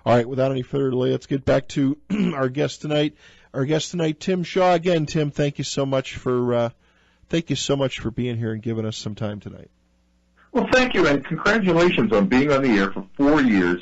All right, without any further delay, let's get back to our guest tonight. Our guest tonight, Tim Shaw. Again, Tim, thank you so much for being here and giving us some time tonight. Well, thank you, and congratulations on being on the air for 4 years,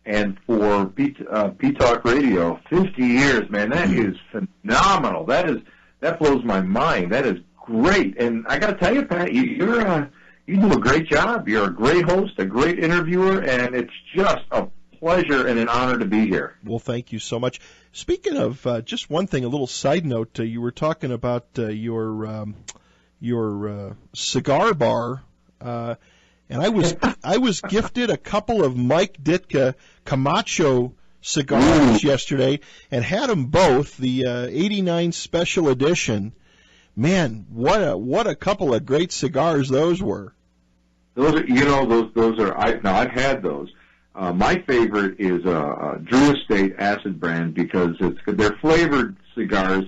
and for P-Talk Radio, 50 years, man. That is phenomenal. That blows my mind. That is great. And I got to tell you, Pat, you do a great job. You're a great host, a great interviewer, and it's just a pleasure and an honor to be here. Well, thank you so much. Speaking of just one thing, a little side note, you were talking about your cigar bar, and I was gifted a couple of Mike Ditka Camacho cigars yesterday, and had them both, the 89 Special Edition. Man, what a couple of great cigars those were. Those are I've had those. My favorite is Drew Estate Acid Brand, because they're flavored cigars.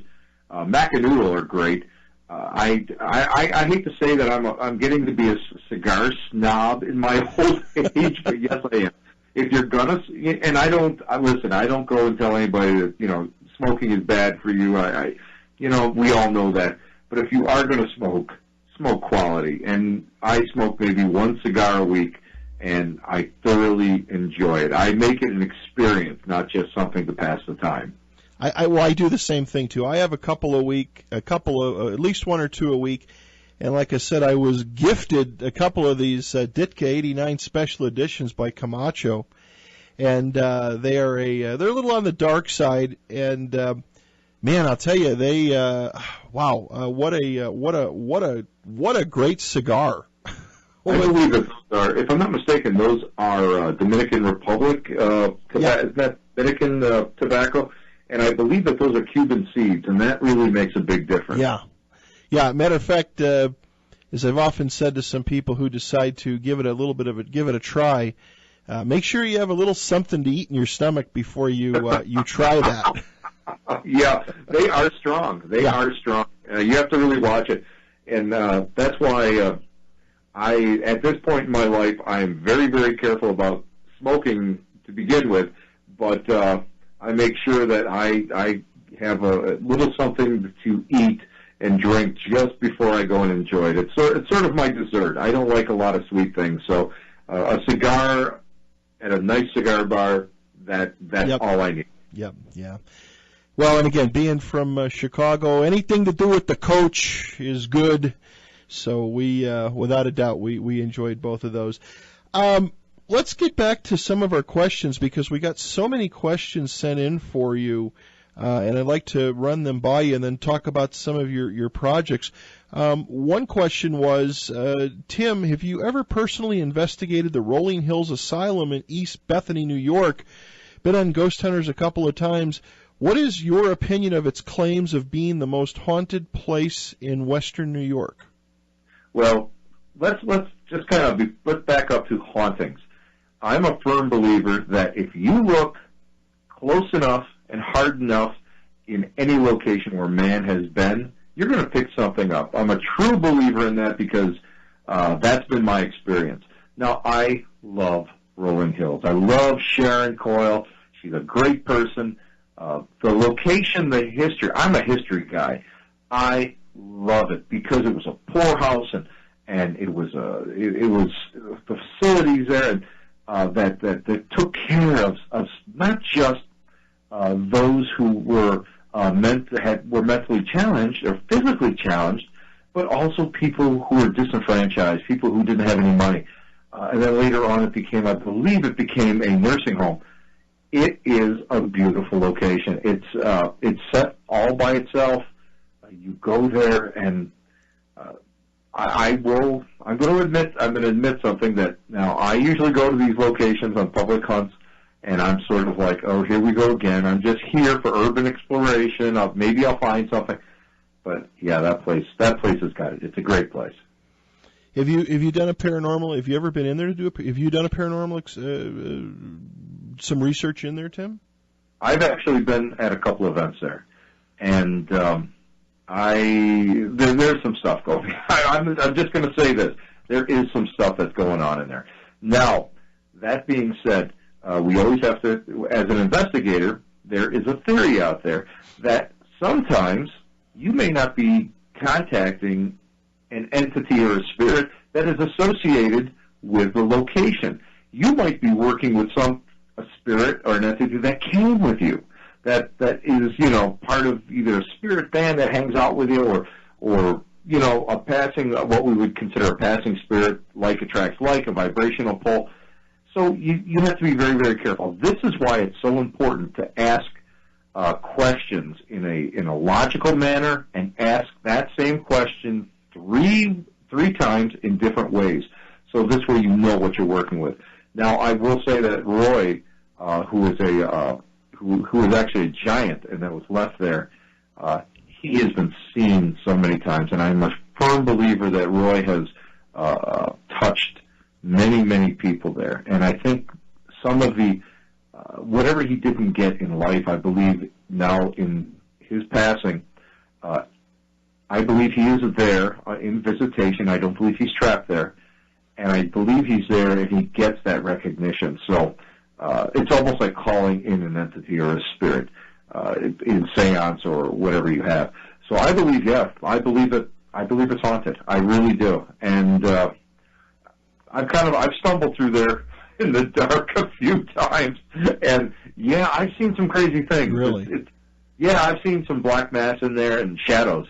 Macanudo are great. I hate to say that I'm getting to be a cigar snob in my old age, but yes, I am. If you're gonna, and I don't go and tell anybody that smoking is bad for you. We all know that. But if you are gonna smoke quality. And I smoke maybe one cigar a week, and I thoroughly enjoy it. I make it an experience, not just something to pass the time. I do the same thing too. I have at least one or two a week, and like I said, I was gifted a couple of these Ditka 89 Special Editions by Camacho, and they're a little on the dark side, and man, I'll tell you, they what a great cigar. I believe that those are, if I'm not mistaken, those are Dominican Republic Dominican tobacco. And I believe that those are Cuban seeds, and that really makes a big difference. Yeah. Matter of fact, as I've often said to some people who decide to give it a try, make sure you have a little something to eat in your stomach before you try that. Yeah, they are strong. They are strong. You have to really watch it, and that's why at this point in my life, I am very, very careful about smoking to begin with, but I make sure that I have a little something to eat and drink just before I go and enjoy it. It's sort of my dessert. I don't like a lot of sweet things, so a cigar at a nice cigar bar, that's all I need. Yep, yeah. Well, and again, being from Chicago, anything to do with the coach is good. So we, without a doubt, we enjoyed both of those. Let's get back to some of our questions, because we got so many questions sent in for you, and I'd like to run them by you and then talk about some of your projects. One question was, Tim, have you ever personally investigated the Rolling Hills Asylum in East Bethany, New York? Been on Ghost Hunters a couple of times. What is your opinion of its claims of being the most haunted place in Western New York? Well, let's just let's back up to hauntings. I'm a firm believer that if you look close enough and hard enough in any location where man has been, you're going to pick something up. I'm a true believer in that, because that's been my experience. Now, I love Rolling Hills. I love Sharon Coyle. She's a great person. The location, the history. I'm a history guy. I love it because it was a poorhouse, and it was the facilities there, and that took care of not just those who were mentally challenged or physically challenged, but also people who were disenfranchised, people who didn't have any money. And then later on, I believe it became a nursing home. It is a beautiful location. It's set all by itself. You go there, and I'm going to admit something, that now I usually go to these locations on public hunts, and I'm sort of like, oh, here we go again. I'm just here for urban exploration. Maybe I'll find something. But yeah, that place has got it. It's a great place. Have you done a paranormal? Have you ever been in there to do have you done a paranormal some research in there, Tim? I've actually been at a couple events there, and there's some stuff going on. I'm just going to say this. There is some stuff that's going on in there. Now, that being said, we always have to, as an investigator, there is a theory out there that sometimes you may not be contacting an entity or a spirit that is associated with the location. You might be working with a spirit or an entity that came with you, that is, part of either a spirit band that hangs out with you, or a passing, what we would consider a passing spirit, like attracts like, a vibrational pull. So you have to be very, very careful. This is why it's so important to ask questions in a logical manner, and ask that same question three times in different ways. So this way you know what you're working with. Now, I will say that Roy, who is actually a giant and that was left there, he has been seen so many times, and I'm a firm believer that Roy has touched many, many people there. And I think some of the whatever he didn't get in life, I believe now in his passing, I believe he is there in visitation. I don't believe he's trapped there. And I believe he's there and he gets that recognition. So it's almost like calling in an entity or a spirit in seance or whatever you have. So I believe, I believe it's haunted. I really do. And I've stumbled through there in the dark a few times. And I've seen some crazy things. Really? I've seen some black mass in there and shadows.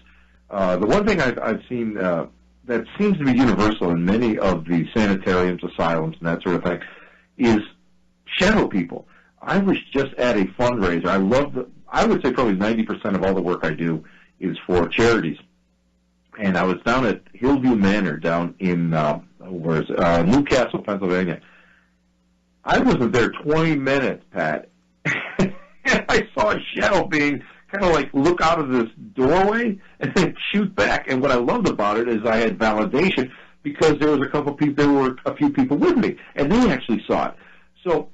The one thing I've seen that seems to be universal in many of the sanitariums, asylums, and that sort of thing is shadow people. I was just at a fundraiser. I would say probably 90% of all the work I do is for charities. And I was down at Hillview Manor down in Newcastle, Pennsylvania. I wasn't there 20 minutes, Pat. And I saw a shadow being kind of like look out of this doorway and then shoot back. And what I loved about it is I had validation because there was there were a few people with me, and they actually saw it. So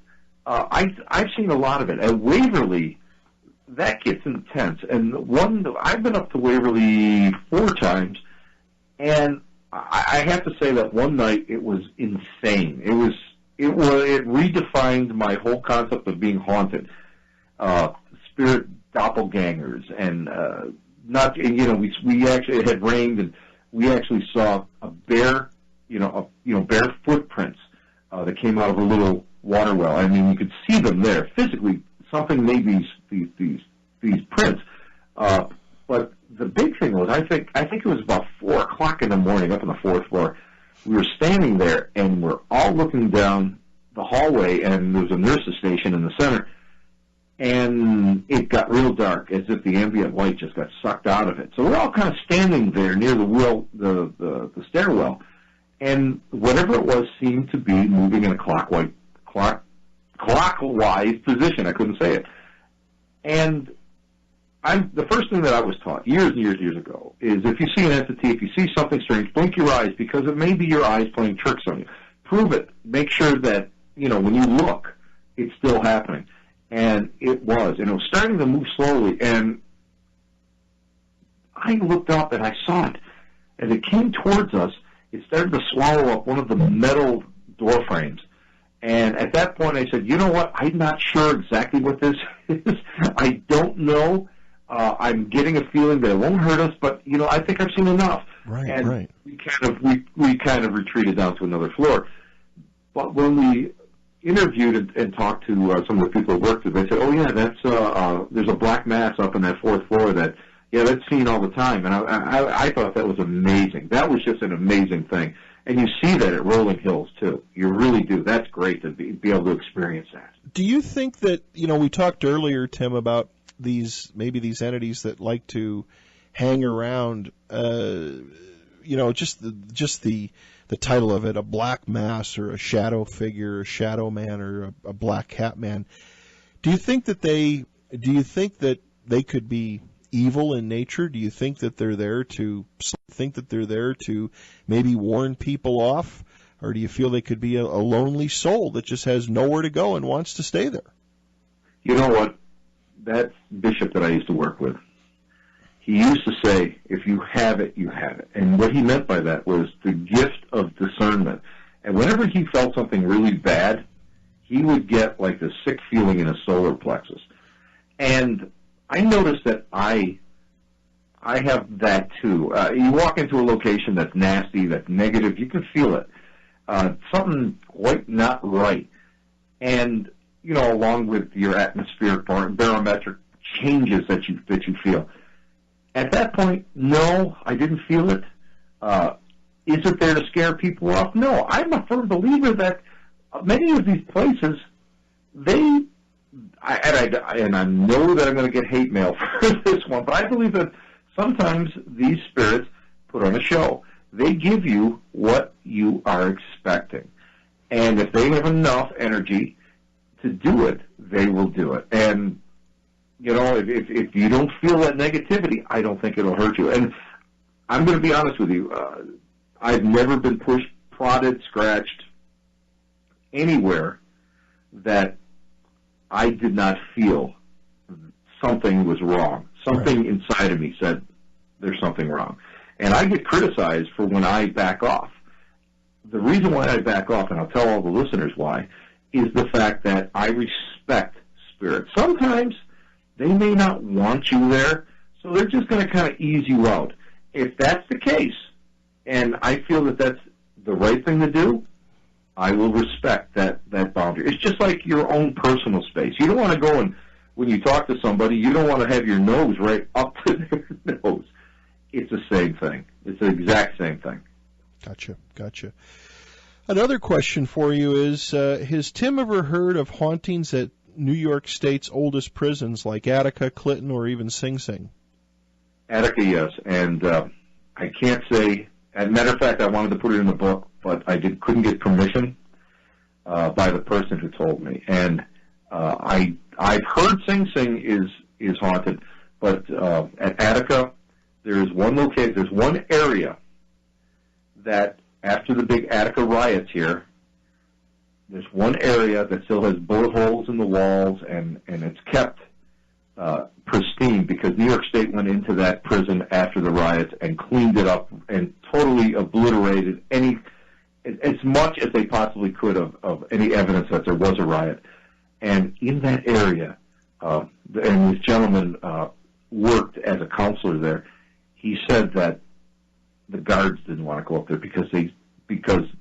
I've seen a lot of it. At Waverly, that gets intense. And I've been up to Waverly 4 times, and I have to say that one night it was insane. It redefined my whole concept of being haunted. Spirit doppelgangers, and we actually, it had rained, and we actually saw a bear, bear footprints that came out of a little water well. I mean, you could see them there physically. Something made these prints. But the big thing was, I think it was about 4:00 in the morning, up on the 4th floor. We were standing there, and we're all looking down the hallway, and there was a nurse's station in the center. And it got real dark, as if the ambient light just got sucked out of it. So we're all kind of standing there near the stairwell, and whatever it was seemed to be moving in a clockwise position. I couldn't say it. And the first thing that I was taught years and years and years ago is if you see an entity, if you see something strange, blink your eyes, because it may be your eyes playing tricks on you. Prove it. Make sure that when you look, it's still happening. And it was starting to move slowly, and I looked up and I saw it. As it came towards us, it started to swallow up one of the metal door frames. And at that point I said, you know what, I'm not sure exactly what this is. I don't know. I'm getting a feeling that it won't hurt us, but, I think I've seen enough. Right. We kind of retreated down to another floor. But when we interviewed and talked to some of the people who worked with, they said, that's there's a black mass up on that 4th floor that that's seen all the time. And I thought that was amazing. That was just an amazing thing. And you see that at Rolling Hills too. You really do. That's great to be able to experience that. Do you think that, we talked earlier, Tim, about these entities that like to hang around, just the title of it, a black mass or a shadow figure, a shadow man or a black cat man. Do you think that they could be evil in nature? Do you think that they're there to maybe warn people off? Or do you feel they could be a lonely soul that just has nowhere to go and wants to stay there? You know what? That bishop that I used to work with, he used to say, if you have it, you have it. And what he meant by that was the gift of discernment. And whenever he felt something really bad, he would get like this sick feeling in his solar plexus. And I noticed that I have that too. You walk into a location that's nasty, that's negative, you can feel it. Something quite not right. And, you know, along with your atmospheric barometric changes that you feel. At that point, no, I didn't feel it. Is it there to scare people off? No, I'm a firm believer that many of these places, and I know that I'm going to get hate mail for this one, but I believe that sometimes these spirits put on a show. They give you what you are expecting. And if they have enough energy to do it, they will do it. And, you know, if you don't feel that negativity, I don't think it'll hurt you. And I'm going to be honest with you. I've never been pushed, prodded, scratched anywhere that I did not feel something was wrong. Something inside of me said there's something wrong. And I get criticized for when I back off. The reason why I back off, and I'll tell all the listeners why, is the fact that I respect spirits. Sometimes they may not want you there, so they're just going to kind of ease you out. If that's the case, and I feel that that's the right thing to do, I will respect that boundary. It's just like your own personal space. You don't want to go and, when you talk to somebody, you don't want to have your nose right up to their nose. It's the same thing. It's the exact same thing. Gotcha. Another question for you is, has Tim ever heard of hauntings at New York State's oldest prisons like Attica, Clinton, or even Sing Sing? Attica, yes. And I can't say, as a matter of fact, I wanted to put it in the book, but I couldn't get permission by the person who told me. And I've heard Sing Sing is haunted, but at Attica, there's one area that after the big Attica riots here, there's one area that still has bullet holes in the walls, and it's kept pristine because New York State went into that prison after the riots and cleaned it up and totally obliterated as much as they possibly could of any evidence that there was a riot. And in that area, and this gentleman worked as a counselor there, he said that the guards didn't want to go up there because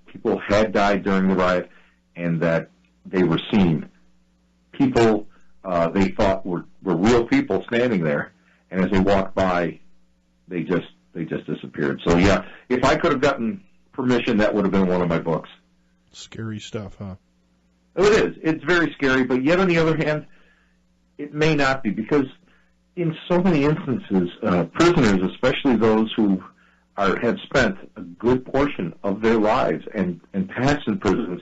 people had died during the riot, and that they were seen. People they thought were real people standing there, and as they walked by, they just disappeared. So yeah, if I could have gotten permission, that would have been one of my books. Scary stuff, huh? Oh, it is. It's very scary, but yet on the other hand, it may not be, because in so many instances, prisoners, especially those who have spent a good portion of their lives and passed in prisons,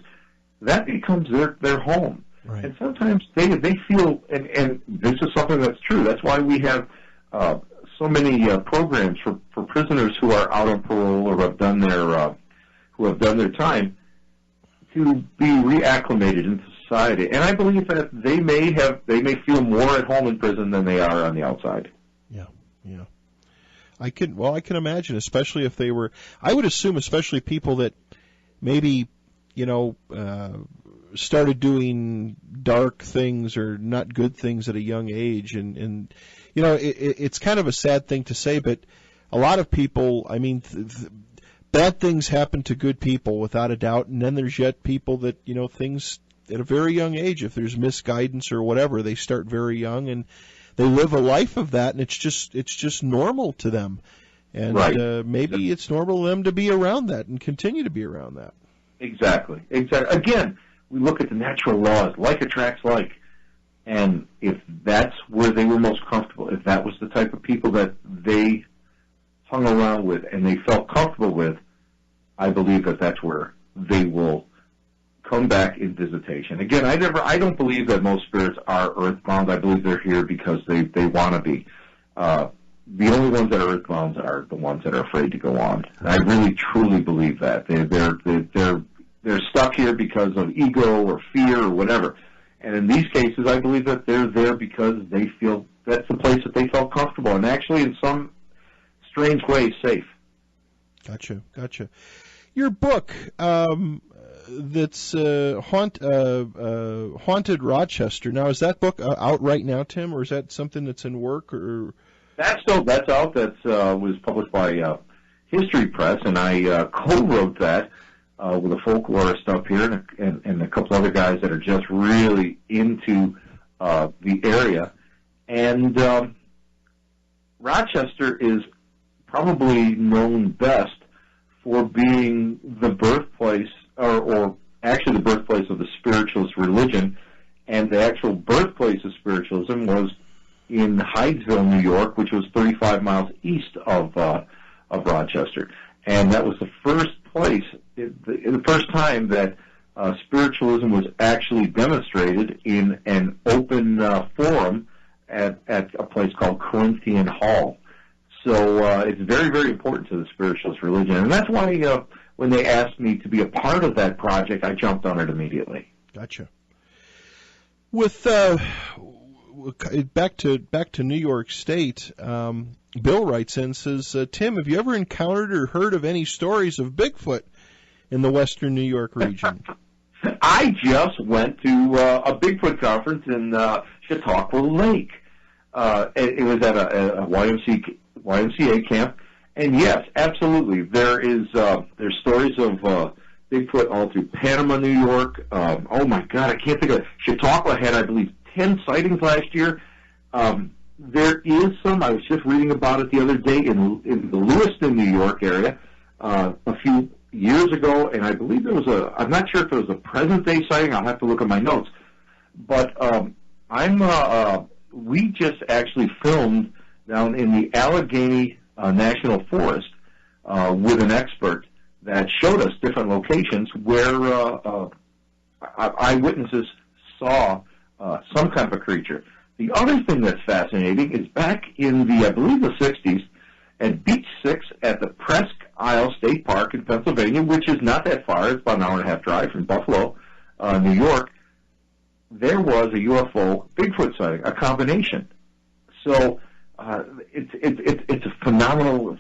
that becomes their home. Right. And sometimes they feel, and this is something that's true. That's why we have so many programs for prisoners who are out on parole or have done their time to be reacclimated into society. And I believe that they may feel more at home in prison than they are on the outside. Yeah. I can imagine, especially if they were, I would assume, especially people that maybe, started doing dark things or not good things at a young age. And it's kind of a sad thing to say, but a lot of people, I mean, bad things happen to good people without a doubt. And then there's yet people that, things at a very young age, if there's misguidance or whatever, they start very young and they live a life of that, and it's just normal to them. And right. Maybe it's normal to them to be around that and continue to be around that. Exactly. Again, we look at the natural laws, like attracts like, and if that's where they were most comfortable, if that was the type of people that they hung around with and they felt comfortable with, I believe that that's where they will come back in visitation. Again, I don't believe that most spirits are earthbound. I believe they're here because they want to be. The only ones that are earthbound are the ones that are afraid to go on. And I really, truly believe that. They're stuck here because of ego or fear or whatever. And in these cases, I believe that they're there because they feel that's the place that they felt comfortable and actually in some strange way safe. Gotcha. Your book, that's Haunted Rochester. Now, is that book out right now, Tim, or is that something that's in work? Or That's out. That's was published by History Press, and I co-wrote that with a folklorist up here and a couple other guys that are just really into the area. And Rochester is probably known best for being the birthplace, or actually the birthplace of the spiritualist religion, and the actual birthplace of spiritualism was in Hydesville, New York, which was 35 miles east of Rochester, and that was the first place, the first time that spiritualism was actually demonstrated in an open forum at a place called Corinthian Hall. So it's very, very important to the spiritualist religion, and that's why when they asked me to be a part of that project, I jumped on it immediately. Gotcha. With back to New York State, Bill writes in, says, Tim, have you ever encountered or heard of any stories of Bigfoot in the western New York region? I just went to a Bigfoot conference in Chautauqua Lake. It was at a YMCA camp, and yes, absolutely, there's stories of Bigfoot all through Panama, New York. Oh my God, I can't think of it. Chautauqua had, I believe, 10 sightings last year. There is some. I was just reading about it the other day in the Lewiston, New York area a few years ago, and I believe there was I'm not sure if it was a present-day sighting. I'll have to look at my notes. But we just actually filmed down in the Allegheny National Forest with an expert that showed us different locations where eyewitnesses saw some kind of a creature. The other thing that's fascinating is back in the, I believe, the 60s, at Beach 6 at the Presque Isle State Park in Pennsylvania, which is not that far, it's about an hour and a half drive from Buffalo, New York, there was a UFO Bigfoot sighting, a combination. So it's a phenomenal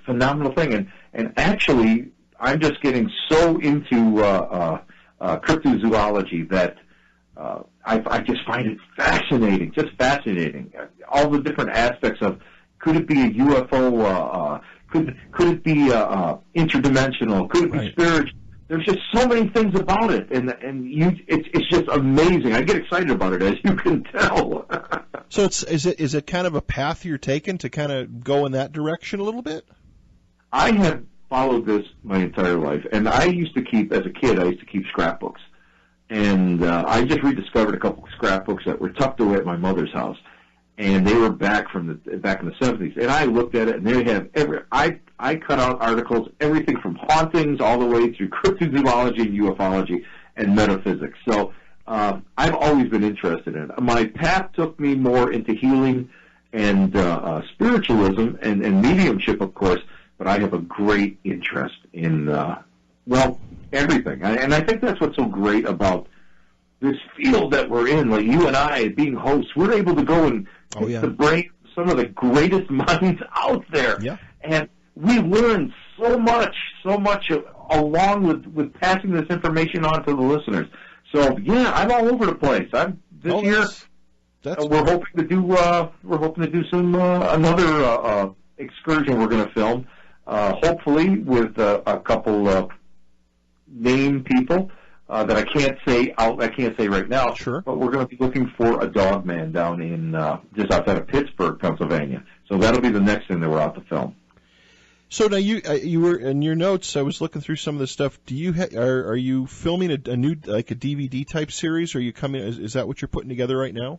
thing, and actually I'm just getting so into cryptozoology that I just find it fascinating, just fascinating. All the different aspects of, could it be a UFO? Could it be interdimensional? Could it be spiritual? There's just so many things about it, and it's just amazing. I get excited about it, as you can tell. So is it kind of a path you're taking to kind of go in that direction a little bit? I have followed this my entire life, and I used to keep, as a kid, I used to keep scrapbooks. And I just rediscovered a couple of scrapbooks that were tucked away at my mother's house, and they were back in the 70s. And I looked at it, and they have I cut out articles, everything from hauntings all the way through cryptozoology and ufology and metaphysics. So I've always been interested in it. My path took me more into healing and spiritualism and mediumship, of course, but I have a great interest in everything. And I think that's what's so great about this field that we're in. Like you and I, being hosts, we're able to go and pick the brain of some of the greatest minds out there. Yeah. And we learn so much along with passing this information on to the listeners. So yeah, I'm all over the place. This year we're hoping to do some another excursion we're going to film. Hopefully with a couple of name people that I can't say right now. Sure. But we're going to be looking for a dog man down in just outside of Pittsburgh, Pennsylvania. So that'll be the next thing that we're out to film. So now you were in your notes. I was looking through some of the stuff. Do you are you filming a new, like a DVD type series? Or are you coming? Is that what you're putting together right now?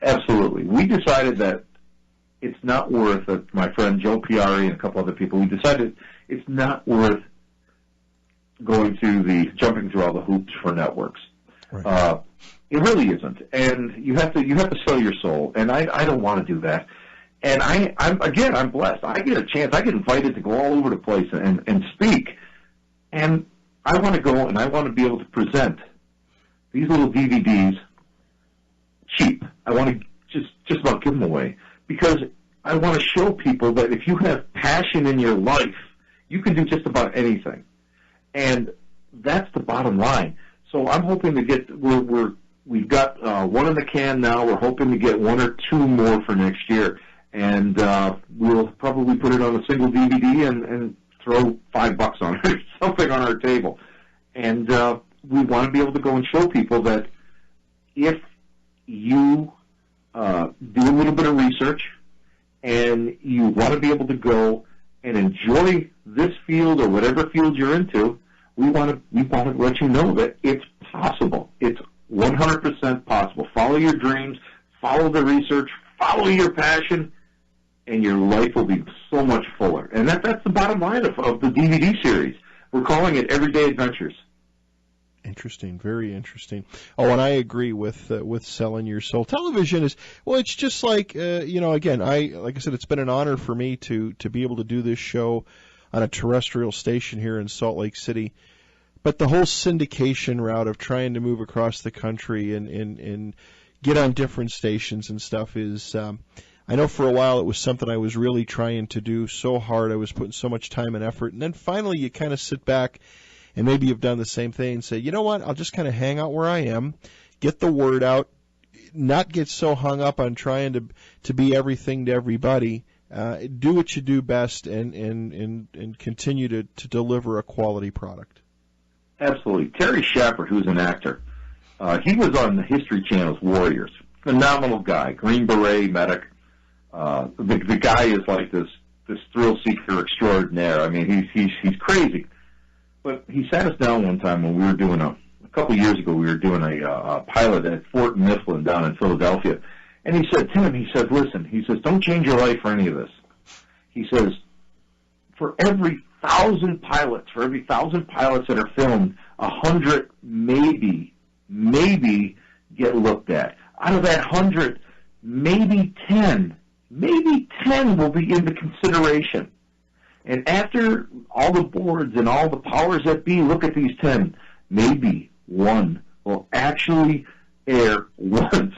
Absolutely. We decided that it's not worth it. My friend Joe Piari and a couple other people, we decided it's not worth jumping through all the hoops for networks. Right. It really isn't, and you have to sell your soul, and I don't want to do that. And I'm blessed. I get a chance. I get invited to go all over the place and speak, and I want to go and I want to be able to present these little DVDs cheap. I want to just about give them away, because I want to show people that if you have passion in your life, you can do just about anything. And that's the bottom line. So I'm hoping to get, we've got one in the can now. We're hoping to get one or two more for next year. And we'll probably put it on a single DVD and throw $5 on it, something on our table. And we want to be able to go and show people that if you do a little bit of research and you want to be able to go and enjoy this field or whatever field you're into, we want to let you know that it's possible. It's 100% possible. Follow your dreams, follow the research, follow your passion, and your life will be so much fuller. And that's the bottom line of the DVD series. We're calling it Everyday Adventures. Interesting, very interesting. Oh, and I agree with selling your soul. Television is, well, it's just like again, like I said, it's been an honor for me to be able to do this show on a terrestrial station here in Salt Lake City. But the whole syndication route of trying to move across the country and get on different stations and stuff is, I know for a while it was something I was really trying to do so hard. I was putting so much time and effort. And then finally you kind of sit back and maybe you've done the same thing and say, you know what, I'll just kind of hang out where I am, get the word out, not get so hung up on trying to be everything to everybody. Do what you do best and continue to deliver a quality product. Absolutely. Terry Shepard, who's an actor, he was on the History Channel's Warriors. Phenomenal guy, Green Beret medic. The guy is like this thrill seeker extraordinaire. I mean, he's crazy. But he sat us down one time when we were doing a couple of years ago. We were doing a pilot at Fort Mifflin down in Philadelphia, and he said, Tim, he said, listen, he says, don't change your life for any of this. He says, for every 1,000 pilots that are filmed, 100 maybe get looked at. Out of that 100, maybe 10 will be into consideration. And after all the boards and all the powers that be look at these 10, maybe one will actually air once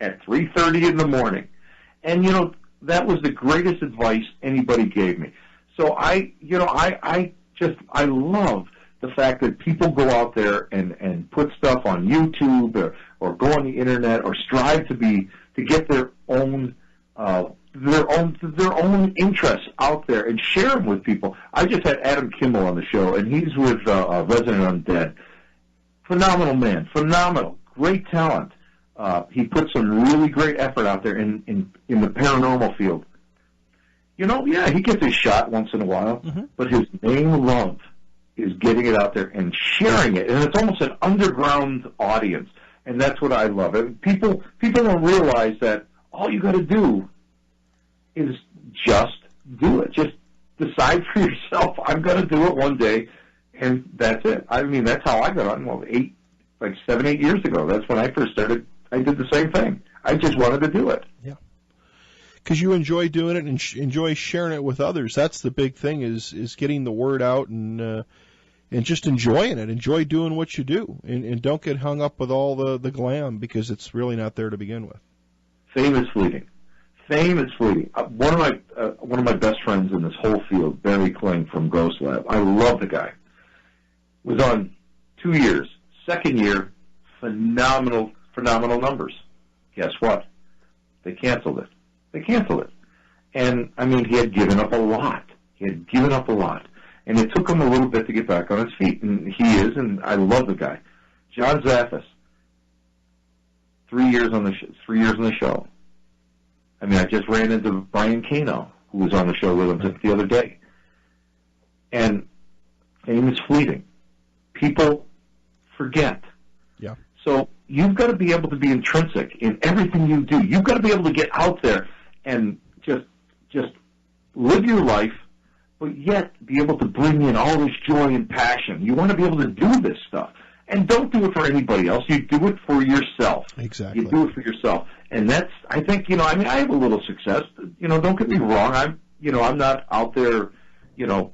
at 3:30 in the morning. And, that was the greatest advice anybody gave me. So I love the fact that people go out there and put stuff on YouTube or go on the internet or strive to get their own interests out there and share them with people. I just had Adam Kimball on the show, and he's with Resident Undead. Phenomenal man, phenomenal, great talent. He put some really great effort out there in the paranormal field. He gets his shot once in a while, but his main love is getting it out there and sharing it, and it's almost an underground audience, and that's what I love. People don't realize that all you got to do is just do it. Just decide for yourself, I'm going to do it one day, and that's it. I mean, that's how I got on, 7, 8 years ago. That's when I first started. I did the same thing. I just wanted to do it. Yeah. Because you enjoy doing it and enjoy sharing it with others. That's the big thing is getting the word out and just enjoying it. Enjoy doing what you do. And don't get hung up with all the glam because it's really not there to begin with. Fame is fleeting. Fame is fleeting. One of my best friends in this whole field, Barry Kling from Ghost Lab, I love the guy, was on 2 years. Second year, phenomenal numbers. Guess what? They canceled it. And, I mean, he had given up a lot. And it took him a little bit to get back on his feet, and he is, and I love the guy. John Zaffis, 3 years on the show. I mean, I just ran into Brian Kano, who was on the show with him just the other day. And fame is fleeting. People forget. Yeah. So you've got to be able to be intrinsic in everything you do. You've got to be able to get out there and just live your life, but yet be able to bring in all this joy and passion. You want to be able to do this stuff. And don't do it for anybody else. You do it for yourself. Exactly. You do it for yourself. And that's, I think, I mean, I have a little success. Don't get me wrong. I'm not out there, I'm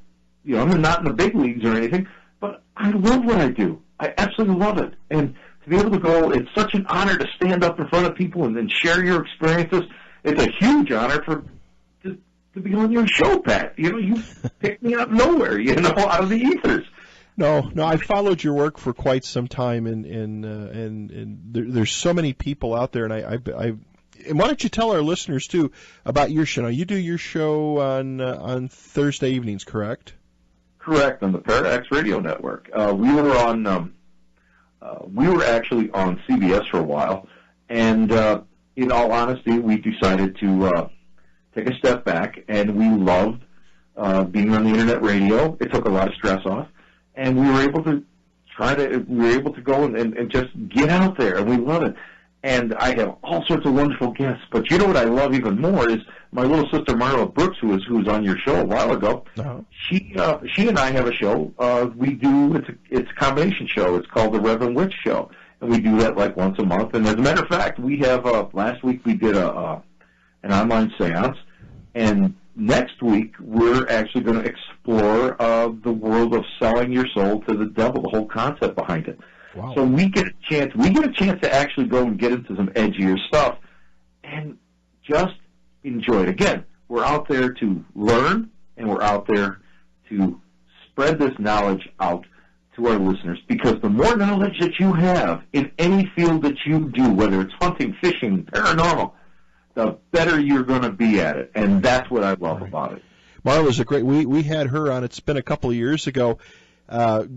not in the big leagues or anything, but I love what I do. I absolutely love it. And to be able to go, it's such an honor to stand up in front of people and then share your experiences. It's a huge honor to be on your show, Pat. You picked me out of nowhere, out of the ethers. No. I've followed your work for quite some time, and there's so many people out there, and and why don't you tell our listeners too about your show? Now, you do your show on Thursday evenings, correct? Correct, on the Paradox Radio Network. We were actually on CBS for a while, and in all honesty, we decided to take a step back, and we loved being on the internet radio. It took a lot of stress off, and we were able to go and just get out there, and we love it. And I have all sorts of wonderful guests. But you know what I love even more is my little sister Marla Brooks, who was on your show a while ago. Uh-huh. She and I have a show. It's a combination show. It's called the Reverend Witch Show, and we do that like once a month. And as a matter of fact, we have last week we did an online seance, and next week we're actually going to explore the world of selling your soul to the devil, the whole concept behind it. Wow. So we get a chance to actually go and get into some edgier stuff and just enjoy it. Again, we're out there to learn, and we're out there to spread this knowledge out to our listeners, because the more knowledge that you have in any field that you do, whether it's hunting, fishing, paranormal, the better you're going to be at it. And that's what I love about it. Marla's a great, we had her on, it's been a couple of years ago.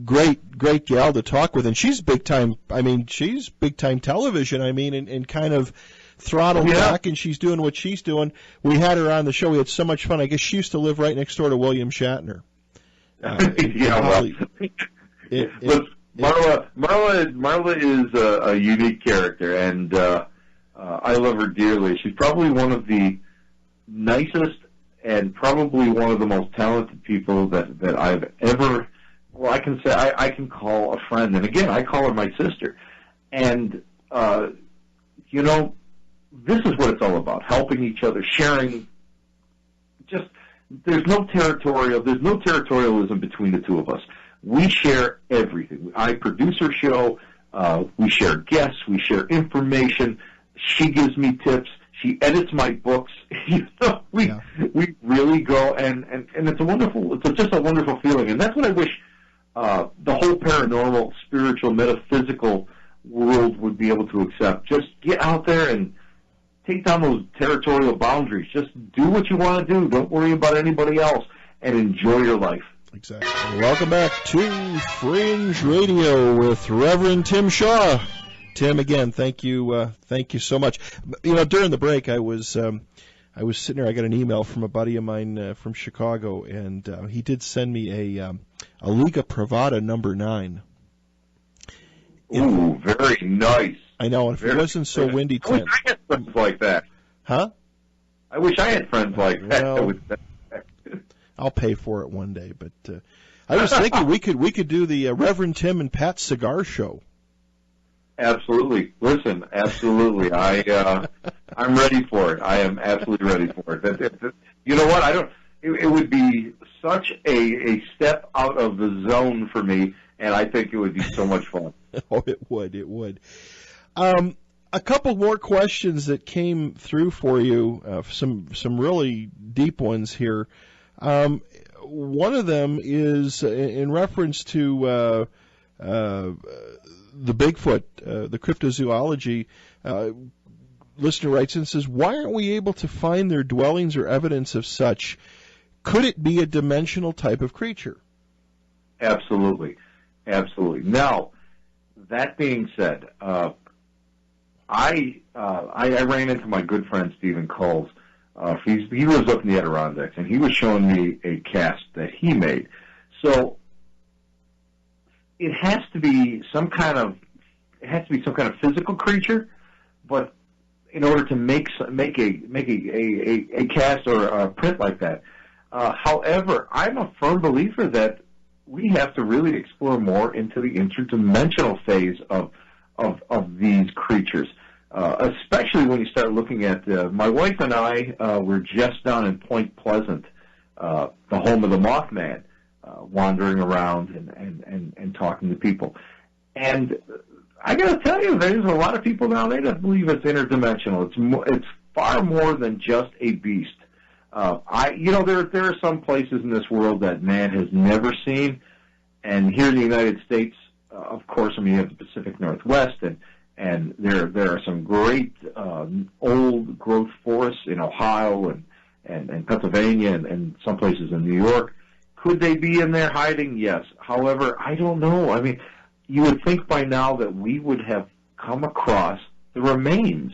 Great gal to talk with, and she's big time. I mean, she's big time television. I mean, and kind of throttled back, and she's doing what she's doing. We had her on the show. We had so much fun. I guess she used to live right next door to William Shatner. Marla is a unique character, and I love her dearly. She's probably one of the nicest and probably one of the most talented people that I've ever. Well, I can say I can call a friend, and again, I call her my sister. And this is what it's all about: helping each other, sharing. Just there's no territorialism between the two of us. We share everything. I produce her show. We share guests. We share information. She gives me tips. She edits my books. We really go, and it's a wonderful. It's just a wonderful feeling, and that's what I wish. The whole paranormal, spiritual, metaphysical world would be able to accept. Just get out there and take down those territorial boundaries. Just do what you want to do. Don't worry about anybody else, and enjoy your life. Exactly. Welcome back to Fringe Radio with Reverend Tim Shaw. Tim, again, thank you so much. During the break, I was sitting there. I got an email from a buddy of mine from Chicago, and he did send me a Liga Privada number 9. Ooh, very nice. I know. If it wasn't so windy, I wish I had friends like that. Huh? I wish I had friends like that. Well, I'll pay for it one day. But I was thinking we could do the Reverend Tim and Pat cigar show. Absolutely. Listen, absolutely. I'm ready for it. I am absolutely ready for it. You know what? It would be such a step out of the zone for me, and I think it would be so much fun. Oh, it would. A couple more questions that came through for you, some really deep ones here. One of them is in reference to the Bigfoot, the cryptozoology. Listener writes in and says, why aren't we able to find their dwellings or evidence of such? Could it be a dimensional type of creature? Absolutely. Now, that being said, I ran into my good friend Stephen Coles. He lives up in the Adirondacks, and he was showing me a cast that he made. So it has to be some kind of physical creature, but in order to make a cast or a print like that. However, I'm a firm believer that we have to really explore more into the interdimensional phase of these creatures, especially when you start looking at my wife and I were just down in Point Pleasant, the home of the Mothman, wandering around and talking to people. And I got to tell you, there's a lot of people down there that believe it's interdimensional. It's far more than just a beast. There are some places in this world that man has never seen, And here in the United States, of course, I mean, you have the Pacific Northwest, and there are some great old growth forests in Ohio and Pennsylvania and some places in New York. Could they be in there hiding? Yes. However, I don't know. I mean, you would think by now that we would have come across the remains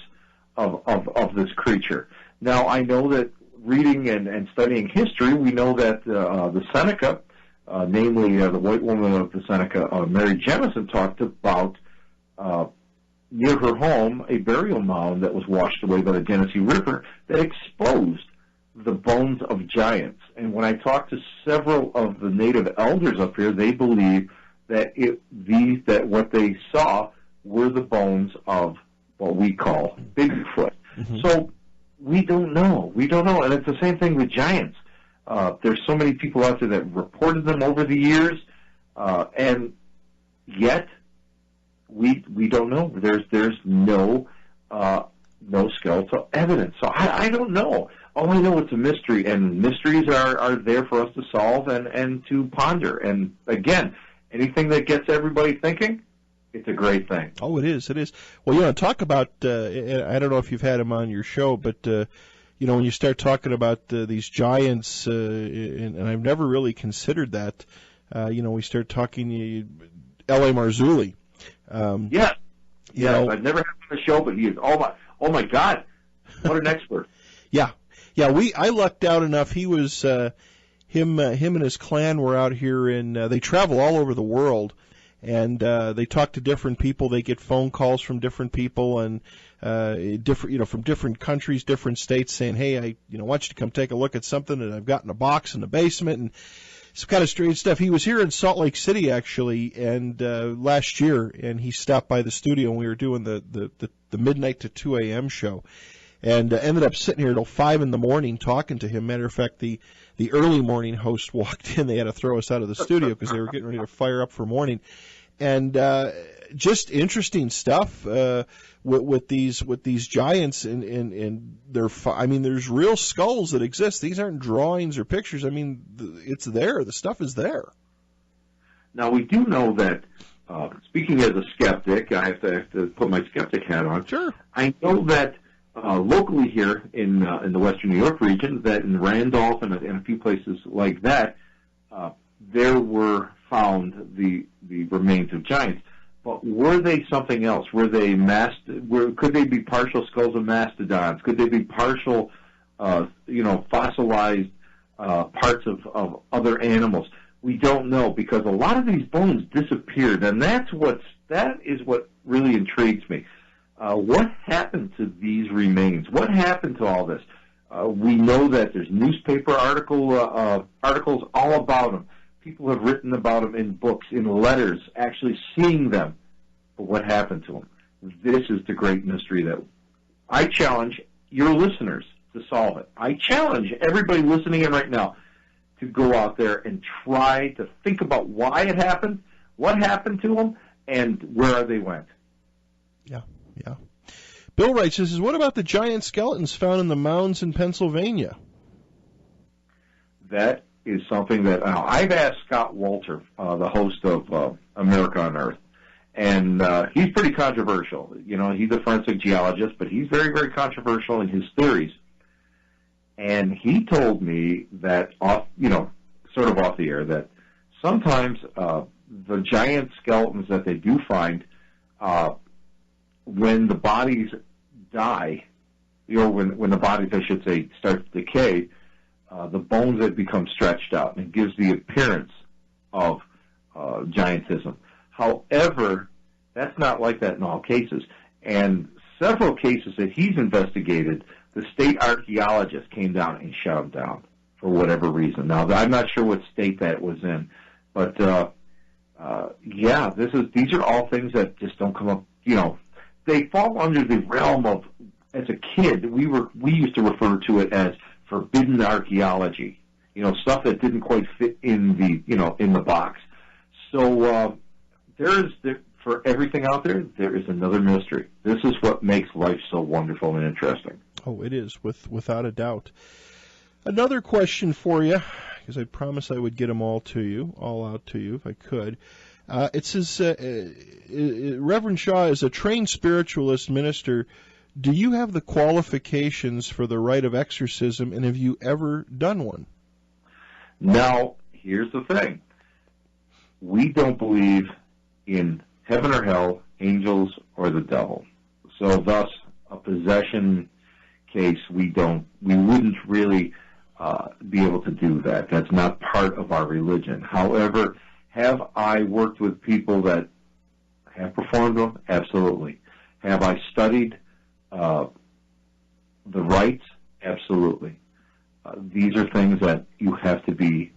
of this creature. Now, I know that reading and studying history, we know that the Seneca, namely the white woman of the Seneca, Mary Jemison, talked about near her home a burial mound that was washed away by the Genesee River that exposed the bones of giants. And when I talked to several of the native elders up here, they believe that that what they saw were the bones of what we call Bigfoot. Mm-hmm. So we don't know. We don't know. And it's the same thing with giants. There's so many people out there that reported them over the years, and yet we don't know. There's no skeletal evidence. So I don't know. All I know it's a mystery, and mysteries are there for us to solve and to ponder. And again, anything that gets everybody thinking, it's a great thing. Oh, it is. It is. Well, talk about, I don't know if you've had him on your show, but, when you start talking about these giants, and I've never really considered that, we start talking L.A. Marzulli. Yes. I've never had him on the show, but he is, oh my God, what an expert. Yeah. I lucked out enough. He was, him and his clan were out here they travel all over the world. And they talk to different people. They get phone calls from different people and from different countries, different states, saying, "Hey, I want you to come take a look at something that I've got in a box in the basement." And some kind of strange stuff. He was here in Salt Lake City actually, and last year, and he stopped by the studio, and we were doing the midnight to 2 a.m. show, and ended up sitting here till 5 in the morning talking to him. Matter of fact, the early morning host walked in. They had to throw us out of the studio because they were getting ready to fire up for morning. And just interesting stuff with these giants, and there's real skulls that exist. These aren't drawings or pictures. I mean, it's there. The stuff is there. Now we do know that. Speaking as a skeptic, I have to put my skeptic hat on. Sure. I know that locally here in the Western New York region, that in Randolph and a few places like that, there were found the remains of giants. But were they something else? Were they could they be partial skulls of mastodons? Could they be partial, fossilized parts of other animals? We don't know, because a lot of these bones disappeared, and that is what really intrigues me. What happened to these remains? What happened to all this? We know that there's newspaper articles all about them. People have written about them in books, in letters, actually seeing them. But what happened to them? This is the great mystery that I challenge your listeners to solve it. I challenge everybody listening in right now to go out there and try to think about why it happened, what happened to them, and where they went. Yeah. Bill writes, says, what about the giant skeletons found in the mounds in Pennsylvania? That is something that I've asked Scott Walter, the host of America on Earth, and he's pretty controversial. He's a forensic geologist, but he's very, very controversial in his theories. And he told me that, sort of off the air, that sometimes the giant skeletons that they do find, when the bodies die, when the bodies, I should say, start to decay, the bones have become stretched out, and it gives the appearance of giantism. However, that's not like that in all cases. And several cases that he's investigated, the state archaeologist came down and shut them down for whatever reason. Now, I'm not sure what state that was in, but these are all things that just don't come up. They fall under the realm of, as a kid, we used to refer to it as forbidden archaeology. Stuff that didn't quite fit in the box. So for everything out there is another mystery. This is what makes life so wonderful and interesting. Oh, it is, without a doubt. Another question for you. because I promised I would get them all out to you if I could. It says, Reverend Shaw, is a trained spiritualist minister, do you have the qualifications for the rite of exorcism, and have you ever done one? Now, here's the thing. We don't believe in heaven or hell, angels or the devil. So thus, a possession case, we wouldn't really be able to do that. That's not part of our religion. However, have I worked with people that have performed them? Absolutely. Have I studied the rites? Absolutely. These are things that you have to be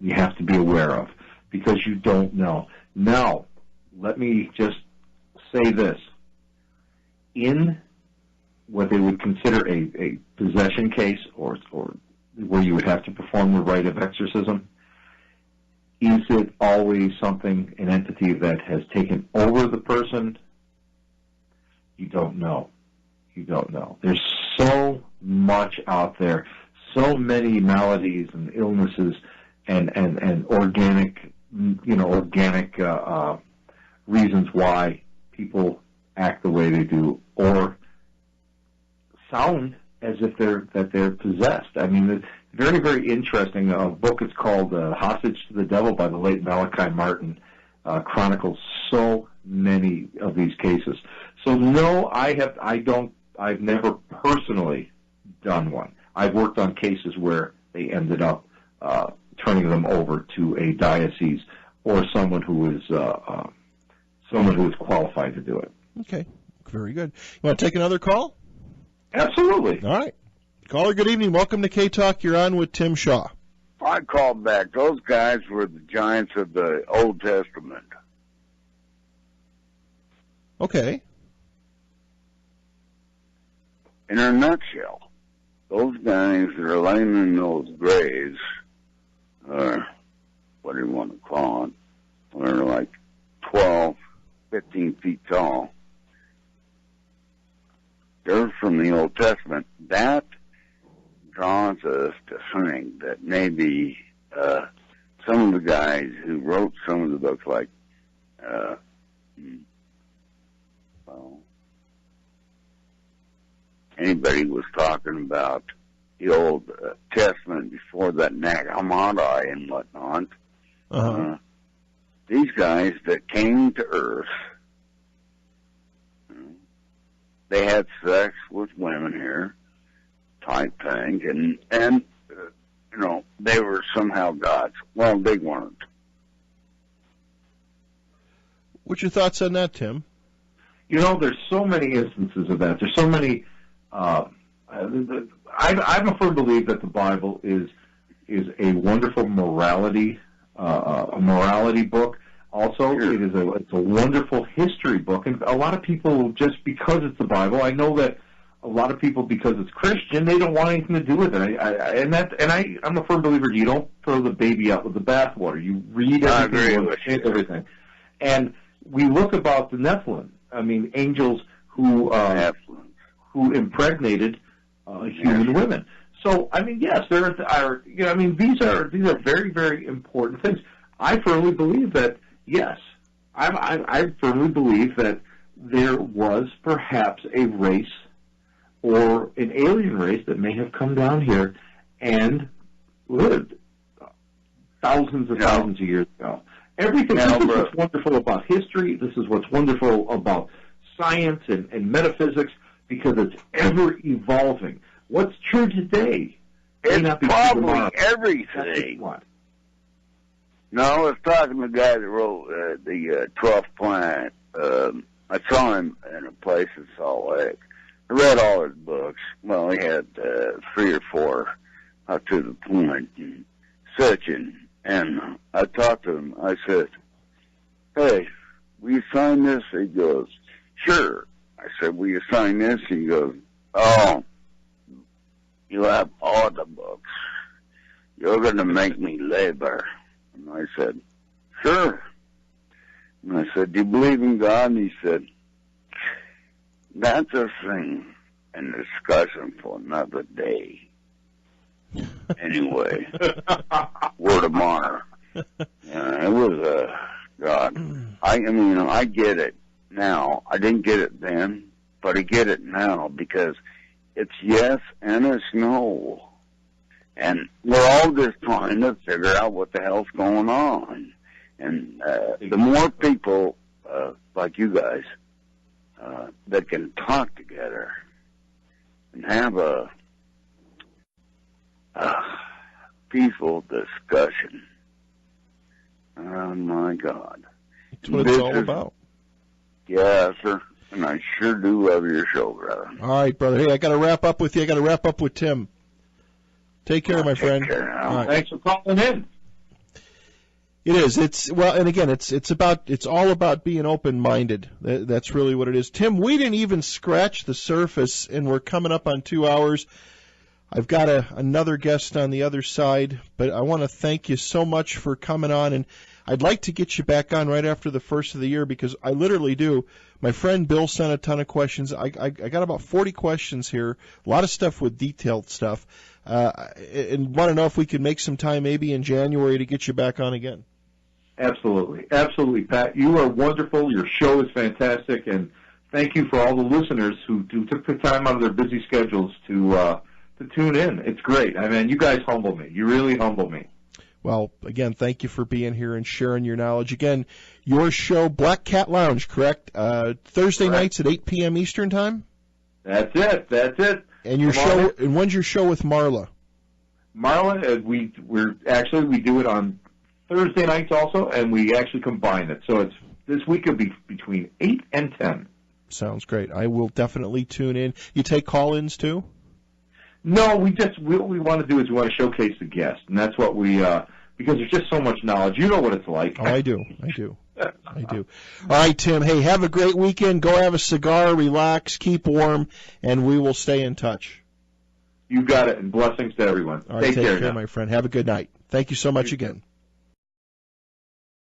aware of, because you don't know. Now, let me just say this. In what they would consider a possession case, or where you would have to perform the rite of exorcism, is it always an entity that has taken over the person? You don't know. You don't know. There's so much out there, so many maladies and illnesses and organic reasons why people act the way they do, or sound as if they're possessed. I mean, it's very, very interesting. A book is called Hostage to the Devil by the late Malachi Martin chronicles so many of these cases. So no, I've never personally done one. I've worked on cases where they ended up turning them over to a diocese or someone who is qualified to do it. Okay, very good. You want to take another call? Absolutely. All right. Caller, good evening. Welcome to K-Talk. You're on with Tim Shaw. I called back. Those guys were the giants of the Old Testament. Okay. In a nutshell, those guys that are laying in those graves, or what do you want to call it, they're like 12, 15 feet tall. They're from the Old Testament. That draws us to think that maybe some of the guys who wrote some of the books, like, anybody was talking about the Old Testament before that Nag Hammadi and whatnot. Uh-huh. These guys that came to Earth, they had sex with women here, type thing, and they were somehow gods. Well, they weren't. What's your thoughts on that, Tim? There's so many instances of that. There's so many. I'm a firm believer that the Bible is a wonderful morality book. Also, Sure. It's a wonderful history book, and a lot of people, just because it's the Bible, I know that a lot of people, because it's Christian, they don't want anything to do with it. I'm a firm believer. You don't throw the baby out with the bathwater. You read everything. And we look about the Nephilim. I mean, angels who impregnated human women. So, I mean, yes, there are. These are very, very important things. I firmly believe that. Yes, I firmly believe that there was perhaps a race or an alien race that may have come down here and lived thousands and thousands of years ago. Everything. This is what's wonderful about history. This is what's wonderful about science and metaphysics, because it's ever evolving. What's true today may not be true tomorrow. Everything. No, I was talking to the guy that wrote the 12th Planet. I saw him in a place in Salt Lake. I read all his books. Well, he had 3 or 4 up to the point, searching. And I talked to him. I said, "Hey, will you sign this?" He goes, "Sure." I said, "Will you sign this?" He goes, "Oh, you have all the books. You're going to make me labor." And I said, "Sure." And I said, "Do you believe in God?" And he said, "That's a thing and discussion for another day." Anyway, word of honor. It was God. I mean, I get it now. I didn't get it then, but I get it now because it's yes and it's no. And we're all just trying to figure out what the hell's going on. And the more people like you guys that can talk together and have a peaceful discussion. Oh, my God. That's what it's all about. Yeah, sir. And I sure do love your show, brother. All right, brother. Hey, I got to wrap up with you. I got to wrap up with Tim. Take care, my friend. Take care now. All right. Thanks for calling in. It is. It's well, and again, it's all about being open-minded. That's really what it is. Tim, we didn't even scratch the surface, and we're coming up on 2 hours. I've got another guest on the other side, but I want to thank you so much for coming on, and I'd like to get you back on right after the first of the year because I literally do. My friend Bill sent a ton of questions. I got about 40 questions here, a lot of stuff with detailed stuff, and want to know if we could make some time maybe in January to get you back on again. Absolutely. Absolutely, Pat. You are wonderful. Your show is fantastic, and thank you for all the listeners who took the time out of their busy schedules to tune in. It's great. I mean, you guys humble me. You really humble me. Well, again, thank you for being here and sharing your knowledge. Again, your show, Black Cat Lounge, correct? Thursday Correct. Nights at 8 p.m. Eastern Time? That's it. And your show, and when's your show with Marla? Marla, we do it on Thursday nights also, and we actually combine it. So this week it'll be between 8 and 10. Sounds great. I will definitely tune in. You take call-ins too? No, what we want to do is we want to showcase the guest, and that's what we because there's just so much knowledge. You know what it's like. Oh, I do. All right, Tim. Hey, have a great weekend. Go have a cigar, relax, keep warm, and we will stay in touch. You got it, and blessings to everyone. All right, take care, now. my friend. Have a good night. Thank you so much again.